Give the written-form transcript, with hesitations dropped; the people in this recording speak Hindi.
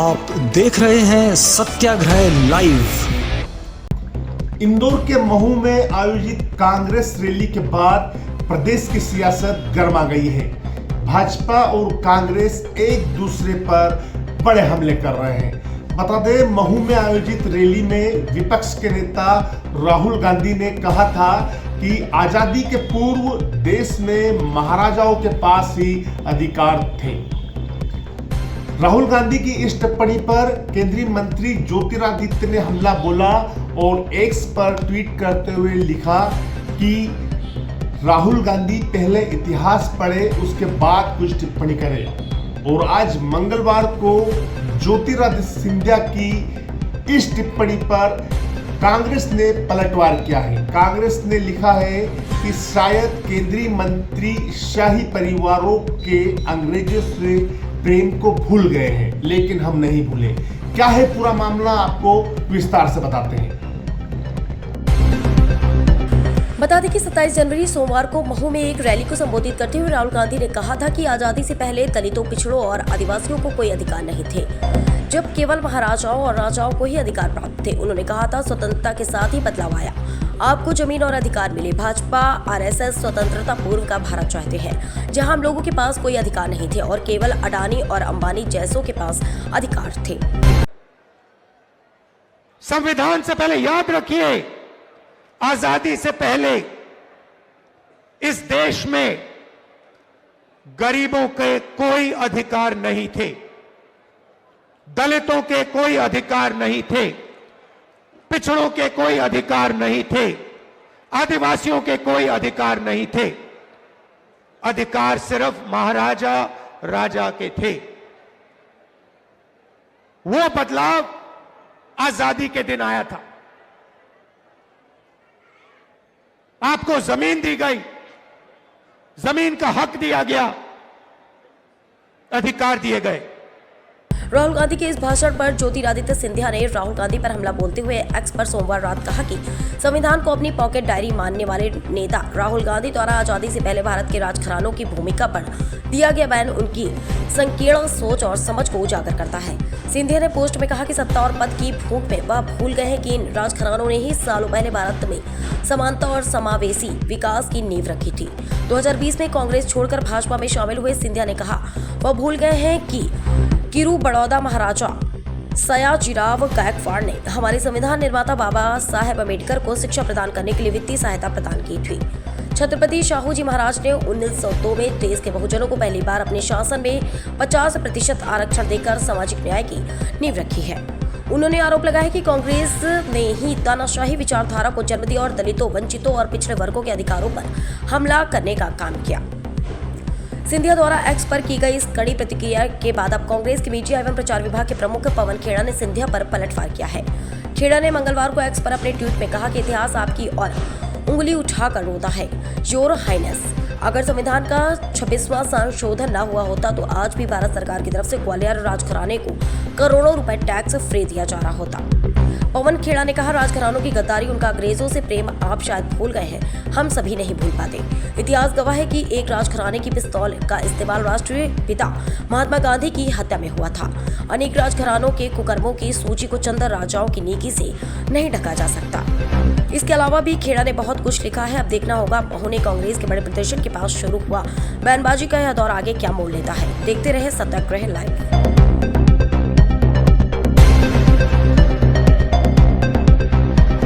आप देख रहे हैं सत्याग्रह लाइव। इंदौर के महू में आयोजित कांग्रेस रैली के बाद प्रदेश की सियासत गर्मा गई है। भाजपा और कांग्रेस एक दूसरे पर बड़े हमले कर रहे हैं। बता दें, महू में आयोजित रैली में विपक्ष के नेता राहुल गांधी ने कहा था कि आजादी के पूर्व देश में महाराजाओं के पास ही अधिकार थे। राहुल गांधी की इस टिप्पणी पर केंद्रीय मंत्री ज्योतिरादित्य ने हमला बोला और एक्स पर ट्वीट करते हुए लिखा कि राहुल गांधी पहले इतिहास पढ़े, उसके बाद कुछ टिप्पणी करें। और आज मंगलवार को ज्योतिरादित्य सिंधिया की इस टिप्पणी पर कांग्रेस ने पलटवार किया है। कांग्रेस ने लिखा है कि शायद केंद्रीय मंत्री शाही परिवारों के अंग्रेजों से प्रेम को भूल गए हैं, लेकिन हम नहीं भूले। क्या है पूरा मामला, आपको विस्तार से बताते हैं। बता दें कि 27 जनवरी सोमवार को महू में एक रैली को संबोधित करते हुए राहुल गांधी ने कहा था कि आजादी से पहले दलितों, पिछड़ों और आदिवासियों को कोई अधिकार नहीं थे, जब केवल महाराजाओं और राजाओं को ही अधिकार प्राप्त थे। उन्होंने कहा था, स्वतंत्रता के साथ ही बदलाव आया, आपको जमीन और अधिकार मिले। भाजपा आरएसएस स्वतंत्रता पूर्व का भारत चाहते हैं, जहां हम लोगों के पास कोई अधिकार नहीं थे और केवल अडानी और अंबानी जैसों के पास अधिकार थे। संविधान से पहले याद रखिए, आजादी से पहले इस देश में गरीबों के कोई अधिकार नहीं थे, दलितों के कोई अधिकार नहीं थे, पिछड़ों के कोई अधिकार नहीं थे, आदिवासियों के कोई अधिकार नहीं थे। अधिकार सिर्फ महाराजा राजा के थे। वो बदलाव आजादी के दिन आया था। आपको जमीन दी गई, जमीन का हक दिया गया, अधिकार दिए गए। राहुल गांधी के इस भाषण पर ज्योतिरादित्य सिंधिया ने राहुल गांधी पर हमला बोलते हुए एक्स पर सोमवार रात कहा कि संविधान को अपनी पॉकेट डायरी मानने वाले नेता राहुल गांधी द्वारा आजादी से पहले भारत के राजघरानों की भूमिका पर दिया गया बयान उनकी संकीर्ण सोच और समझ को उजागर करता है। सिंधिया ने पोस्ट में कहा कि सत्ता और पद की भूख में वह भूल गए हैं कि इन राजघरानों ने ही सालों पहले भारत में समानता और समावेशी विकास की नींव रखी थी। 2020 में कांग्रेस छोड़कर भाजपा में शामिल हुए सिंधिया ने कहा, वह भूल गए हैं कि किरू बड़ौदा महाराजा सयाजीराव गायकवाड़ ने हमारे संविधान निर्माता बाबा साहेब अम्बेडकर को शिक्षा प्रदान करने के लिए वित्तीय सहायता प्रदान की थी। छत्रपति शाहू जी महाराज ने 1902 में देश के बहुजनों को पहली बार अपने शासन में 50% आरक्षण देकर सामाजिक न्याय की नींव रखी है। उन्होंने आरोप लगाया कि कांग्रेस ने ही तानाशाही विचारधारा को जन्म दिया और दलितों, वंचितों और पिछड़े वर्गों के अधिकारों पर हमला करने का काम किया। सिंधिया द्वारा एक्स पर की गई इस कड़ी प्रतिक्रिया के बाद अब कांग्रेस के मीडिया एवं प्रचार विभाग के प्रमुख पवन खेड़ा ने सिंधिया पर पलटवार किया है। खेड़ा ने मंगलवार को एक्स पर अपने ट्वीट में कहा कि इतिहास आपकी और उंगली उठाकर रोता है। योर हाइनेस, अगर संविधान का 26वां संशोधन न हुआ होता तो आज भी भारत सरकार की तरफ से ग्वालियर राजघराने को करोड़ों रुपए टैक्स फ्री दिया जा रहा होता। पवन खेड़ा ने कहा, राजघरानों की गद्दारी, उनका अंग्रेजों से प्रेम आप शायद भूल गए हैं, हम सभी नहीं भूल पाते। इतिहास गवाह है कि एक राजघराने की पिस्तौल का इस्तेमाल राष्ट्रीय पिता महात्मा गांधी की हत्या में हुआ था। अनेक राजघरानों के कुकर्मों की सूची को चंद राजाओं की नेकी से नहीं ढका जा सकता। इसके अलावा भी खेड़ा ने बहुत कुछ लिखा है। अब देखना होगा उन्होंने कांग्रेस के बड़े प्रदर्शन के पास शुरू हुआ बयानबाजी का यह दौर आगे क्या मोड़ लेता है। देखते रहे सत्याग्रह लाइव।